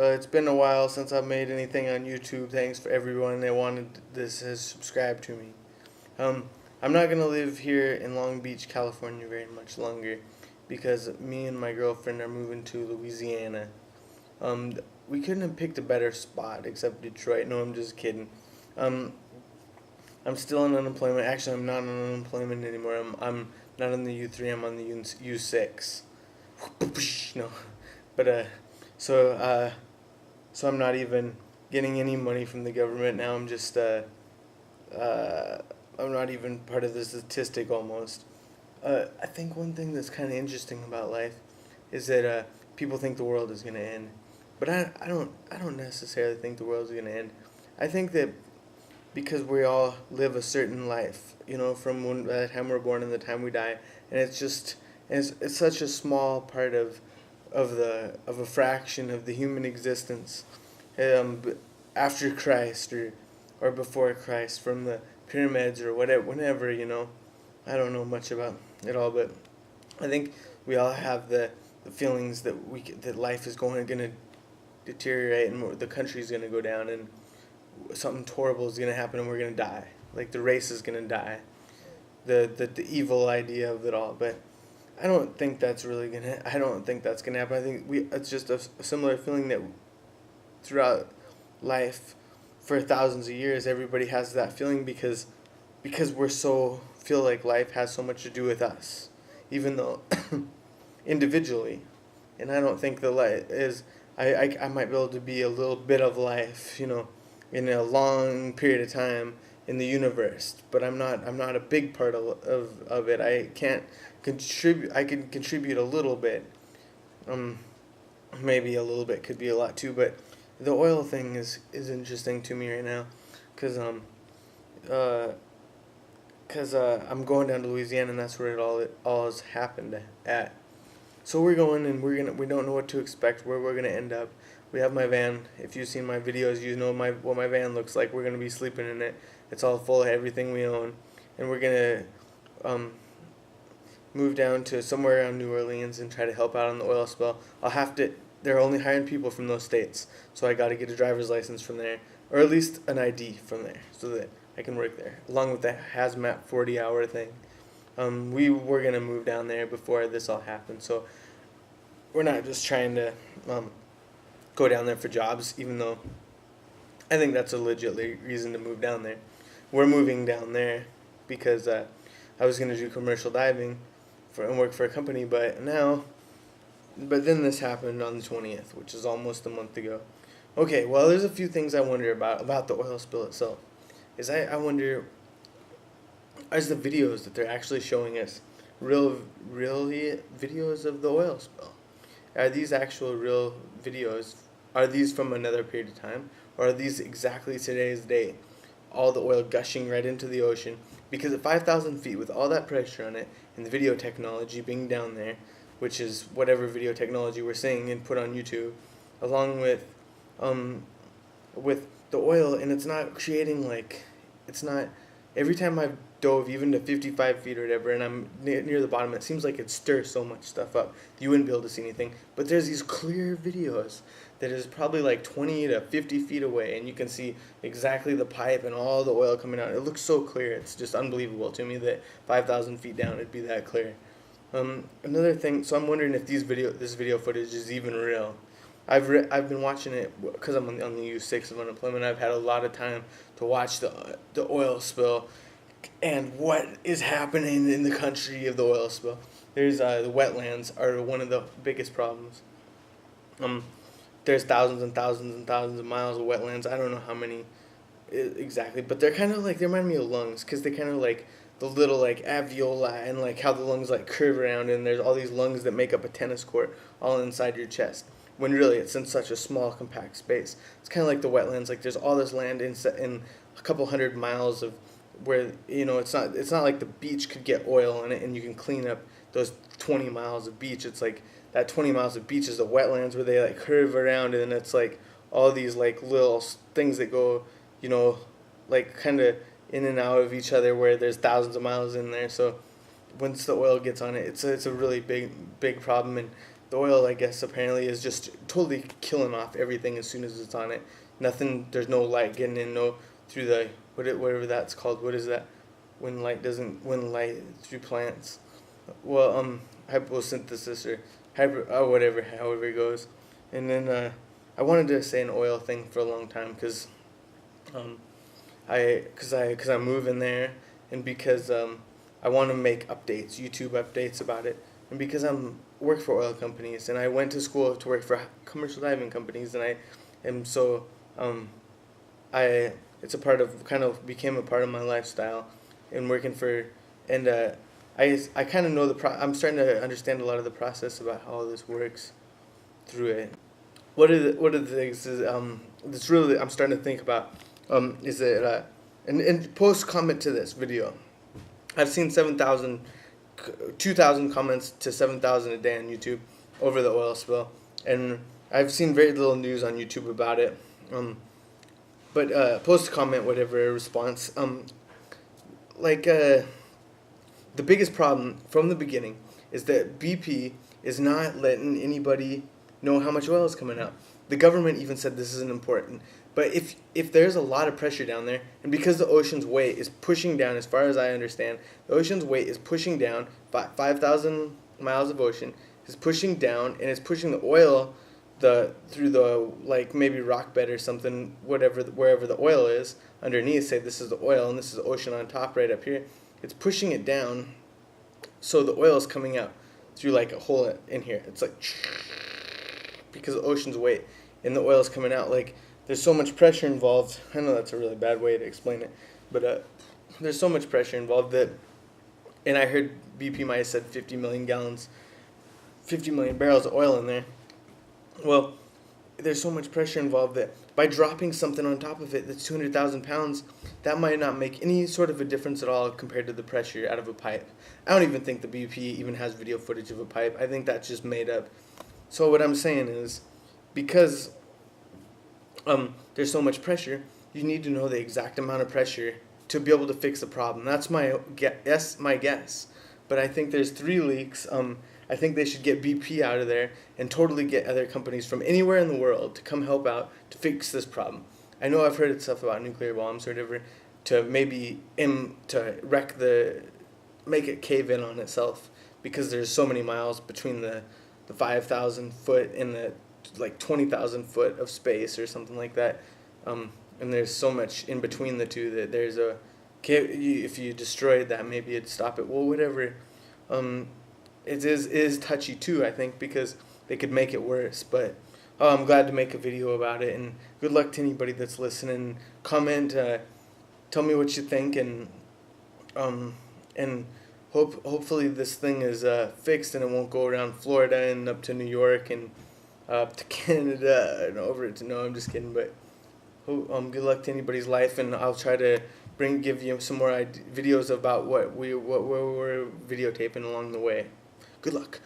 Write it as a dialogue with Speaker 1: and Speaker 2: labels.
Speaker 1: It's been a while since I've made anything on YouTube. Thanks for everyone that wanted this has subscribed to me. Um, I'm not gonna live here in Long Beach, California, very much longer, because me and my girlfriend are moving to Louisiana. Um, we couldn't have picked a better spot except Detroit. No, I'm just kidding. Um, I'm still on unemployment. Actually, I'm not on unemployment anymore. I'm not on the U3. I'm on the U6. No, but so so I'm not even getting any money from the government now. Uh, I'm not even part of the statistic almost. I think one thing that's kind of interesting about life is that people think the world is gonna end, but I don't necessarily think the world's gonna end. I think that because we all live a certain life, from when by the time we're born and the time we die, and it's such a small part of a fraction of the human existence, after Christ or before Christ, from the pyramids or whatever, whenever. I don't know much about it all, but I think we all have the feelings that that life is gonna deteriorate and the country's gonna go down and something horrible is gonna happen and we're gonna die. Like the race is gonna die. The evil idea of it all, but I don't think that's really gonna. I don't think that's gonna happen. I think it's just a similar feeling that throughout life, for thousands of years, everybody has that feeling because we're so feel like life has so much to do with us, even though individually, and I don't think the life is. I might be able to be a little bit of life, in a long period of time in the universe, but I'm not a big part of it. I can't contribute. I can contribute a little bit. Um, Maybe a little bit could be a lot too, but the oil thing is interesting to me right now, cause uh, I'm going down to Louisiana and that's where it all has happened at. So we're going and we don't know what to expect, where we're gonna end up. We have my van. If you've seen my videos, you know what my van looks like. We're gonna be sleeping in it. It's all full of everything we own, and we're gonna um, move down to somewhere around New Orleans and try to help out on the oil spill. I'll have to. They're only hiring people from those states, so I got to get a driver's license from there, or at least an ID from there, so that I can work there, along with the hazmat 40-hour thing. We were gonna move down there before this all happened, so we're not just trying to go down there for jobs, even though I think that's a legit reason to move down there. We're moving down there because I was gonna do commercial diving and work for a company, but then this happened on the 20th, which is almost a month ago. Okay, well, there's a few things I wonder about the oil spill itself. I wonder, as the videos that they're actually showing us, really videos of the oil spill. Are these actual real videos? Are these from another period of time? Or are these exactly today's date? All the oil gushing right into the ocean. Because at 5,000 feet, with all that pressure on it, and the video technology being down there, which is whatever video technology we're seeing and put on YouTube, along um, with the oil, and it's not creating it's not, every time I've dove even to 55 feet or whatever, and I'm near the bottom, it seems like it stirs so much stuff up you wouldn't be able to see anything. But there's these clear videos that is probably like 20 to 50 feet away, and you can see exactly the pipe and all the oil coming out. It looks so clear. It's just unbelievable to me that 5,000 feet down it'd be that clear. Another thing, so I'm wondering if this video footage is even real. I've been watching it because I'm on the U6 of unemployment. I've had a lot of time to watch the oil spill and what is happening in the country of the oil spill. There's the wetlands are one of the biggest problems. There's thousands and thousands and thousands of miles of wetlands. I don't know how many exactly, but they're kind of like, they remind me of lungs, because they kind of like the little like alveoli, and like how the lungs like curve around, and there's all these lungs that make up a tennis court all inside your chest, when really it's in such a small compact space. It's kind of like the wetlands. Like there's all this land in a couple hundred miles of where it's not like the beach could get oil in it and you can clean up those 20 miles of beach. It's like that 20 miles of beach is the wetlands where they like curve around, and then it's like all these like little things that go, like kind of in and out of each other, where there's thousands of miles in there. So once the oil gets on it, it's a really big problem, and the oil, I guess, apparently is just totally killing off everything as soon as it's on it. Nothing. There's no light getting in. No through the whatever that's called. What is that? When light through plants. Well, hyposynthesis or whatever, however it goes. And then I wanted to say an oil thing for a long time because um, cause I'm moving there, and because I want to make updates, YouTube updates about it, and because I'm work for oil companies, and I went to school to work for commercial diving companies, and I am so I it's a part of kind of became a part of my lifestyle, and working for and I kind of know I'm starting to understand a lot of the process about how all this works through it. What are the things is that's really I'm starting to think about is that and post comment to this video. I've seen 2,000 comments to 7,000 a day on YouTube over the oil spill, and I've seen very little news on YouTube about it. But post comment whatever response. The biggest problem from the beginning is that BP is not letting anybody know how much oil is coming out. The government even said this isn't important. But if there's a lot of pressure down there, and because the ocean's weight is pushing down, as far as I understand, the ocean's weight is pushing down 5,000 miles of ocean, is pushing down, and it's pushing the oil through the like maybe rock bed or something, wherever the oil is underneath. Say this is the oil and this is the ocean on top right up here. It's pushing it down, so the oil is coming out through like a hole in here. It's like because of the ocean's weight, and the oil is coming out. Like there's so much pressure involved. I know that's a really bad way to explain it, but there's so much pressure involved that, and I heard BP might have said 50 million gallons, 50 million barrels of oil in there. Well, there's so much pressure involved that by dropping something on top of it that's 200,000 pounds, that might not make any sort of a difference at all compared to the pressure out of a pipe. I don't even think the BP even has video footage of a pipe. I think that's just made up. So what I'm saying is, because there's so much pressure, you need to know the exact amount of pressure to be able to fix the problem. That's my guess. But I think there's 3 leaks. I think they should get BP out of there and totally get other companies from anywhere in the world to come help out to fix this problem. I know I've heard stuff about nuclear bombs or whatever to maybe make it cave in on itself, because there's so many miles between the 5,000 foot and the like 20,000 foot of space or something like that, and there's so much in between the two that there's if you destroyed that, maybe it'd stop it. Well, whatever. It is touchy too, I think, because they could make it worse. But I'm glad to make a video about it, and good luck to anybody that's listening. Comment, tell me what you think, and hopefully this thing is fixed and it won't go around Florida and up to New York and up to Canada and over it. No, I'm just kidding. But good luck to anybody's life, and I'll try to give you some more videos about what we're videotaping along the way. Good luck.